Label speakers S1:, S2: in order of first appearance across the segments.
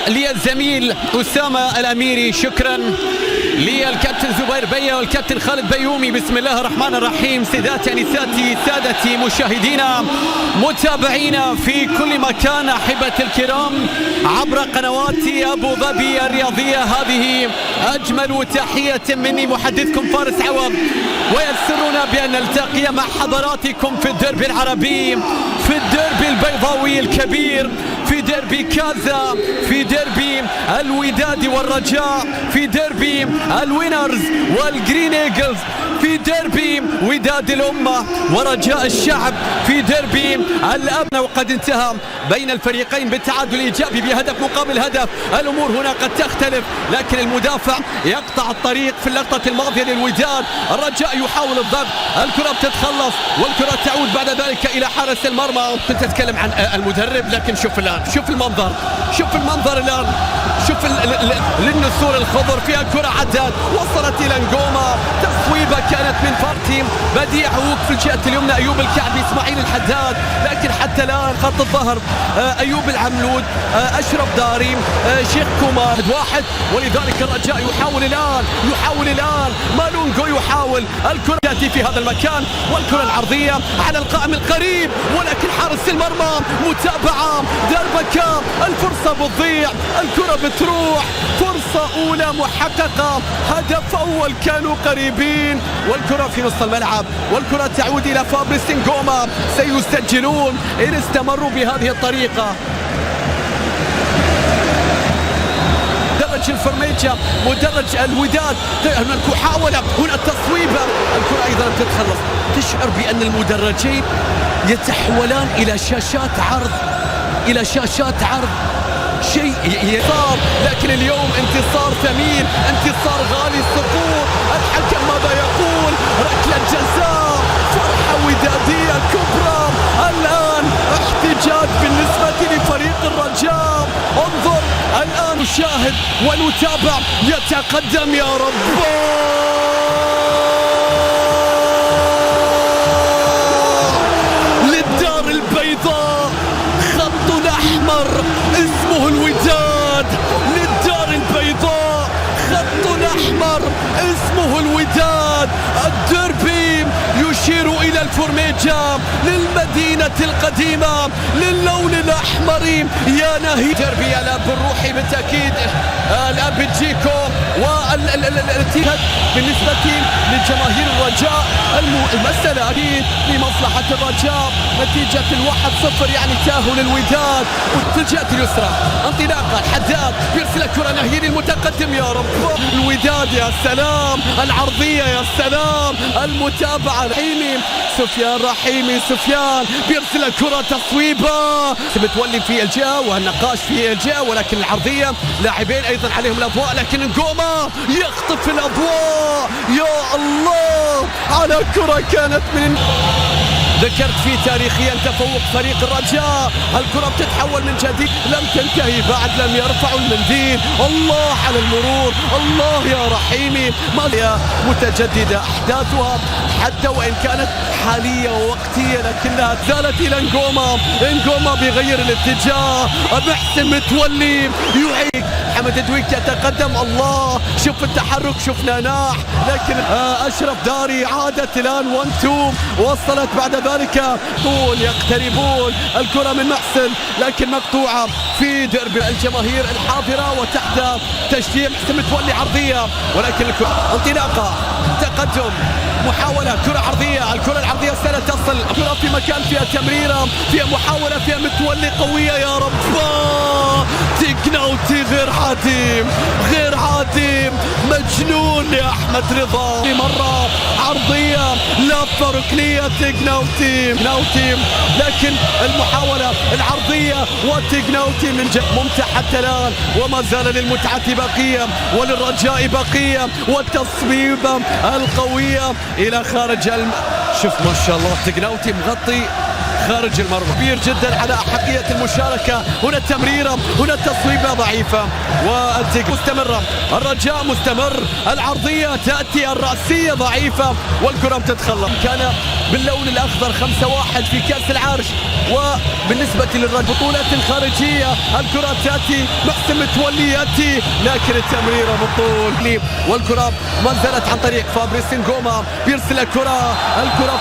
S1: للزميل أسامة الأميري، شكرا للكابتن زبير بيا والكابتن خالد بيومي. بسم الله الرحمن الرحيم. سيداتي أنساتي سادتي مشاهدينا متابعينا في كل مكان، أحبتي الكرام عبر قنوات أبو ظبي الرياضية، هذه أجمل تحية مني محدثكم فارس عوض، ويسرنا بأن نلتقي مع حضراتكم في الديربي العربي، في الديربي البيضاوي الكبير، في ديربي كازا، في ديربي الوداد والرجاء، في ديربي الوينرز والجرين ايجلز، في ديربي وداد الأمة ورجاء الشعب، في ديربي الأبناء. وقد انتهى بين الفريقين بالتعادل الإيجابي بهدف مقابل هدف. الأمور هنا قد تختلف، لكن المدافع يقطع الطريق في اللقطة الماضية للوداد. الرجاء يحاول الضغط، الكرة بتتخلص والكرة تعود بعد ذلك إلى حارس المرمى. كنت أتكلم عن المدرب، لكن شوف الآن، شوف المنظر، شوف المنظر الآن، شوف للنسور الخضر فيها كرة عدت وصلت إلى نجوما، تصويبة كانت من فارتيم بديع هوك في الجهة اليمنى، أيوب الكعبي، إسماعيل الحداد، لكن حتى الآن خط الظهر أيوب العملود، أشرف داري، شيخ كوما 1-1. ولذلك الرجاء يحاول الآن مالونجو يحاول، الكرة تأتي في هذا المكان والكرة العرضية على القائم القريب، ولكن حارس المرمى متابعة دربكة، الفرصة بتضيع، الكرة بتروح، فرصة أولى محققة، هدف أول كانوا قريبين، والكرة في نص الملعب والكرة تعود إلى فابريس نجوما. سيسجلون إن استمروا بهذه الطريقة. مدرج الفرميجة، مدرج الوداد، هناك محاولة، هنا تصويبة، الكرة أيضا تتخلص. تشعر بأن المدرجين يتحولان إلى شاشات عرض، شيء صار، لكن اليوم انتصار ثمين، انتصار غالي السقوط. الحكم ماذا يقول؟ ركلة جزاء، فرحة ودادية كبرى. الآن احتجاج بالنسبة لفريق الرجاء. انظر الآن، نشاهد ونتابع، يتقدم يا رب للدار البيضاء، خط أحمر اسمه الوداد، للدار البيضاء خط أحمر اسمه الوداد. الديربي يشير إلى الفورميجا، للمدينة القديمة، للون الأحمر. يا نهي ديربي الأب الروحي بالتأكيد، الأب جيكو، والاتحاد بالنسبة لجماهير الرجاء. المسألة أكيد لمصلحة الرجاء، نتيجة 1-0 يعني تأهل الوداد. وفي الجهة اليسرى انطلاقة، الحداد يرسل الكرة نهيين المتقدم، يا رب الوداد، يا سلام، العرضية، يا سلام، المتابعة، رحيمي سفيان بيرسل الكرة، تصويبة بتولي في الجهة والنقاش في الجهة، ولكن العرضية لاعبين أيضا عليهم الأضواء، لكن نجوما يخطف الأضواء. يا الله على كرة كانت من ذكرت في تاريخيا تفوق فريق الرجاء. الكرة بتتحول من جديد، لم تنتهي بعد، لم يرفعوا المنديل. الله على المرور، الله يا رحيمي، متجددة أحداثها حتى وإن كانت حالية ووقتية، لكنها زالت إلى نجوما بيغير الاتجاه. محسن متولي يعيد، حمد دويك يتقدم، الله شوف التحرك، شوف ناناح، لكن أشرف داري عادت الآن 1-2، وصلت بعد ذلك طول، يقتربون، الكرة من محسن لكن مقطوعة في درب الجماهير الحاضرة وتحت تشجيع. محسن متولي عرضية، ولكن انطلاقة، تقدم، محاولة، كرة عرضية، الكرة العرضية ستصل، الكرة في مكان، فيها تمريرة، فيها محاولة، فيها متولي قوية، يا رب تقناوتي غير عادي، مجنون يا أحمد رضا. مرة عرضية، لفة ركنية، تقناوتي، لكن المحاولة العرضية وتقناوتي من ممتع حتى الآن، وما زال للمتعة بقية وللرجاء بقية، والتصويبة القوية إلى خارج شوف ما شاء الله، تقناوتي مغطي خارج المرمى، كبير جدا على أحقية المشاركة. هنا التمريرة، هنا التصويبة ضعيفة، والتقنية مستمرة، الرجاء مستمر، العرضية تأتي، الرأسية ضعيفة، والكرة تتخلص. كان باللون الأخضر 5-1 في كأس العرش. وبالنسبة للبطولات الخارجية الكرة تأتي، محسن متولي يأتي لكن التمريرة بالطول، والكرة ما زالت عن طريق فابريس نغوما، بيرسل الكرة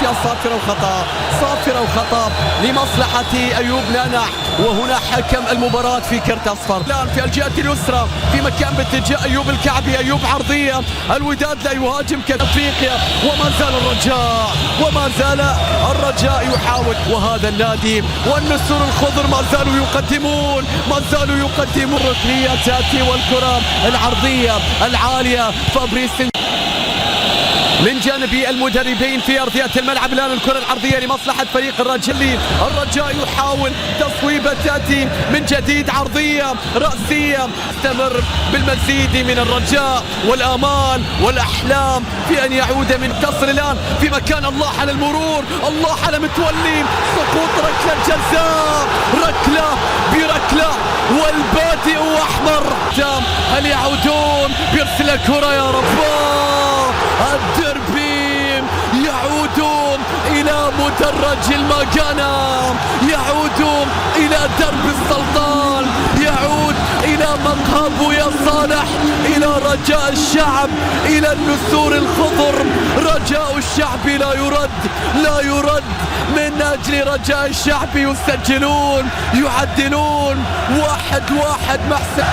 S1: فيها صافرة وخطأ، صافرة وخطأ لمصلحة أيوب نانع. وهنا حكم المباراة في كرت أصفر. الآن في الجهة اليسرى في مكان باتجاه أيوب الكعبي، أيوب عرضية، الوداد لا يهاجم كأفريقيا، وما زال الرجاء يحاول. وهذا النادي والنسور الخضر ما زالوا يقدمون ركنية تأتي، والكرة العرضية العالية فابريس من جانب المدربين في أرضية الملعب. الآن الكرة العرضية لمصلحة فريق الرجاء يحاول تصويبة تأتي من جديد، عرضية رأسية، استمر بالمزيد من الرجاء والآمال والأحلام في أن يعود من تصل. الآن في مكان الله على المرور، الله على متولي، سقوط ركلة جزاء، ركلة بركلة والبادئ أحمر. هل يعودون؟ بيرسل الكرة يا رب، الدربي يعودون إلى مدرج المكانة، يعودون إلى درب السلطان، يعود إلى مقهى يا صالح، إلى رجاء الشعب، إلى النسور الخضر. رجاء الشعب لا يرد من أجل رجاء الشعب، يسجلون يعدلون 1-1 محسن،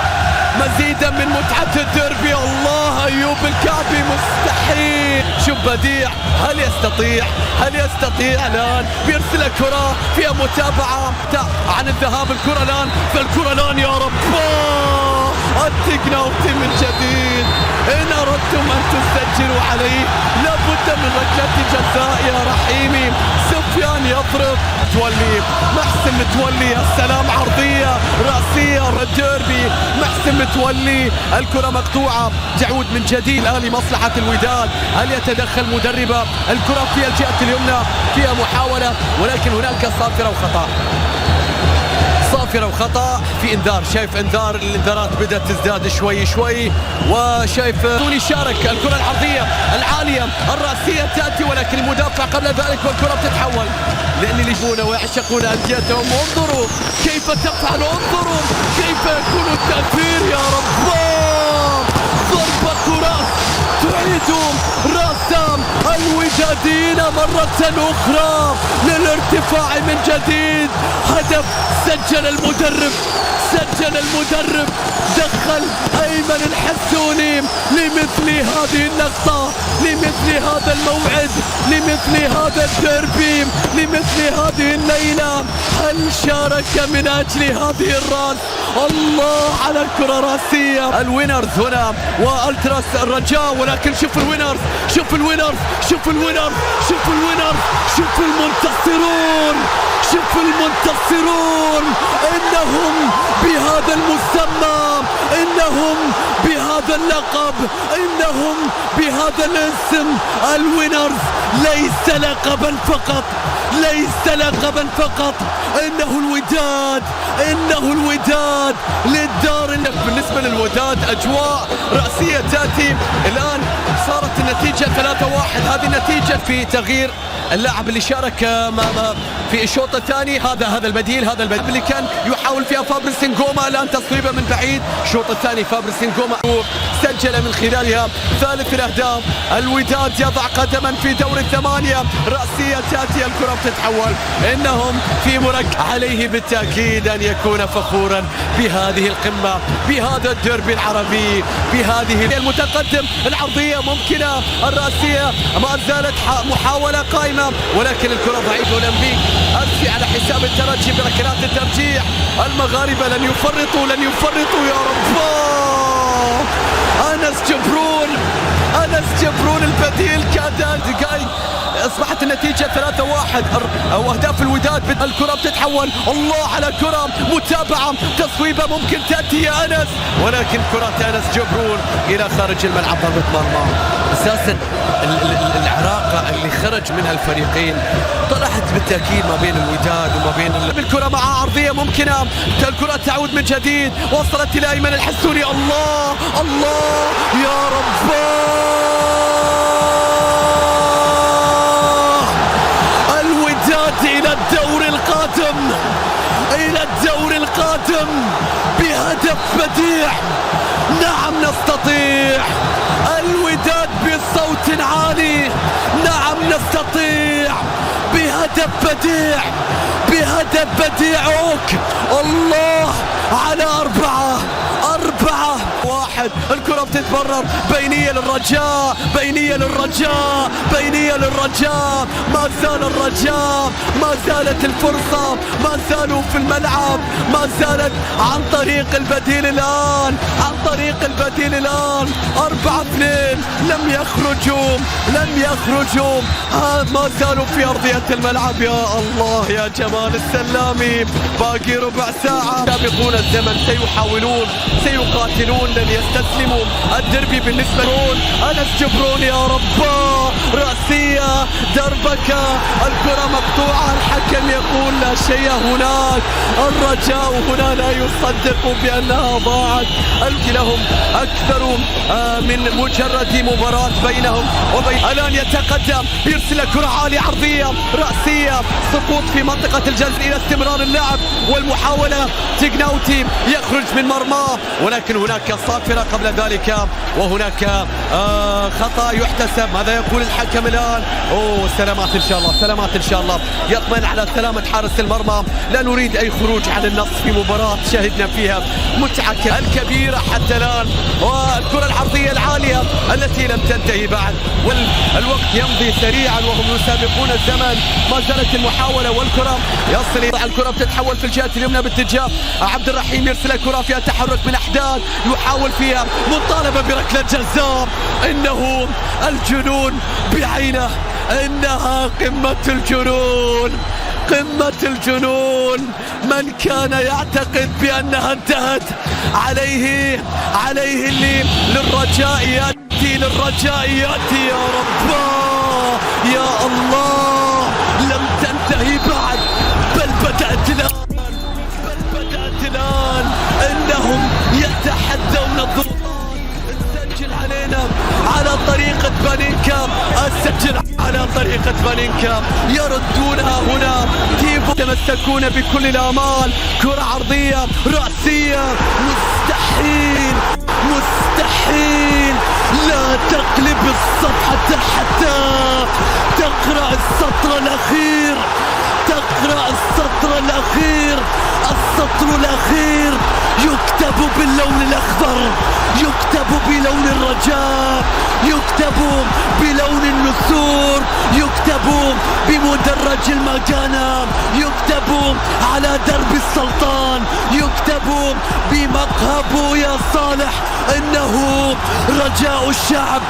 S1: مزيدا من متعة الديربي. الله أيوب الكعبي مستحيل، شوف بديع، هل يستطيع الآن بيرسل الكرة فيها متابعة عن الذهاب. الكرة الآن يا رب، التكناوتي من جديد. إن أردتم أن تسجلوا عليه لابد من ركلة جزاء يا رحيمي. سفيان يضرب، محسن متولي، السلام، عرضية رأسية، الديربي، محسن متولي، الكرة مقطوعة، تعود من جديد الآن لمصلحة الوداد. هل يتدخل مدربة؟ الكرة في الجهة اليمنى فيها محاولة، ولكن هناك صافرة وخطأ في انذار. شايف انذار، الانذارات بدأت تزداد شوي، وشايف دوني شارك. الكرة العرضية العالية الرأسية تأتي، ولكن المدافع قبل ذلك، والكرة بتتحول لأن يلفون ويعشقون أنديتهم. انظروا كيف تفعل، انظروا كيف يكون التأثير يا رب. ضربة كرة تعيدهم راسام الوداديين مرة أخرى للارتفاع من جديد. هدف سجل المدرب، دخل أيمن الحسوني لمثل هذه اللقطة، لمثل هذا الموعد، لمثل هذا الديربي، لمثل هذه الليلة. هل شارك من أجل هذه الراس؟ الله على الكرة راسية. الوينرز هنا والتراس الرجاء، ولكن شوف الوينرز، شوف المنتصرون، إنهم بهذا المسمى، إنهم بهذا اللقب، إنهم بهذا الاسم. الوينرز ليس لقبا فقط، إنه الوداد للدار. بالنسبة للوداد أجواء رأسية تأتي. الآن صارت النتيجة 3-1، هذه النتيجة في تغيير اللاعب اللي شارك في الشوط الثاني. هذا البديل اللي كان يحاول فيها فابريس نغوما. الآن تصويبه من بعيد، الشوط الثاني فابريس نغوما سجل من خلالها ثالث الأهداف. الوداد يضع قدما في دور الثمانية، رأسية تأتي، الكرة بتتحول. إنهم في عليه بالتأكيد أن يكون فخورا بهذه القمة، بهذا الديربي العربي، بهذه المتقدم. العرضية ممكنة، الرأسية ما زالت محاولة قائمة، ولكن الكرة ضعيفة. أولمبيك أرسي على حساب الترجي بركلات الترجيح. المغاربة لن يفرطوا يا رب. أنس جبرون البديل كاد دقائق. أصبحت النتيجة 3-1 أو أهداف الوداد. الكرة بتتحول، الله على كرة، متابعة، تصويبة ممكن تأتي يا أنس، ولكن كرة أنس جبرون إلى خارج الملعب، ضربة مرمى. أساسا العراقة اللي خرج منها الفريقين طلعت بالتأكيد ما بين الوداد وما بين الكرة مع عرضية ممكنة. الكرة تعود من جديد، وصلت إلى أيمن الحسوني. الله يا رب، نتقدم بهدف بديع. نعم نستطيع. الوداد بصوت عالي. نعم نستطيع بهدف بديع، بهدف بديع. الله على 4-1. الكرة بتتمرر، بينية للرجاء، بينية للرجاء، بينية للرجاء. ما زال الرجاء، ما زالت الفرصة، ما زالوا في الملعب، ما زالت عن طريق البديل الآن، عن طريق البديل الآن. 4-2. لم يخرجوا، لم يخرجوا. ما زالوا في أرضية الملعب. يا الله يا جمال السلامي. باقي ربع ساعة. سابقون الزمن، سيحاولون، سيقاتلون، لن يستسلموا. الدربي بالنسبة لون أنس جبرون. يا رب، رأسية، دربكة، الكرة مقطوعة. الحكم يقول لا شيء هناك. الرجاء هنا لا يصدق بأنها ضاعت. لهم أكثر من مجرد مباراة بينهم وبين. الآن يتقدم، بيرسل كرة عالية عرضية رأسية، سقوط في منطقة الجزر إلى استمرار اللعب والمحاولة. تيغناوتي يخرج من مرماه، ولكن هناك صافرة قبل ذلك، وهناك خطأ يحتسب. ماذا يقول الحكم الآن؟ سلامات إن شاء الله، سلامات إن شاء الله. يطمن على سلامة حارس المرمى. لا نريد أي خروج عن النص في مباراة شهدنا فيها متعة الكبيرة حتى الآن. والكرة العرضية العالية التي لم تنتهي بعد، والوقت يمضي سريعا وهم يسابقون الزمن. ما زالت المحاولة والكرة يصل. الكرة بتتحول في الجهة اليمنى باتجاه عبد الرحيم. يرسل الكرة فيها تحرك من أحداث، يحاول فيها مطالبة بركلة جزاء. إنه الجنون بعينه، إنها قمة الجنون، قمة الجنون. من كان يعتقد بأنها انتهت عليه اللي للرجاء يأتي، للرجاء يأتي. يا رب، يا الله، لم تنتهي بعد، بل بدأت الآن، بل بدأت الآن. إنهم يتحدون الضغوطات. السجل علينا على طريقة بانينكا، السجل على طريقة بانينكا. يردونها هنا. كيف يتمسكون بكل الآمال. كرة عرضية رأسية. مستحيل، مستحيل. لا تقلب الصفحة حتى تقرأ السطر الأخير، تقرأ السطر الأخير. السطر الأخير يكتب باللون الأخضر، يكتب بلون الرجاء، يكتب بلون النسور، يكتب بمدرج المكانة، يكتب على درب السلطان، يكتب بمقهى بويا صالح. إنه رجاء الشعب.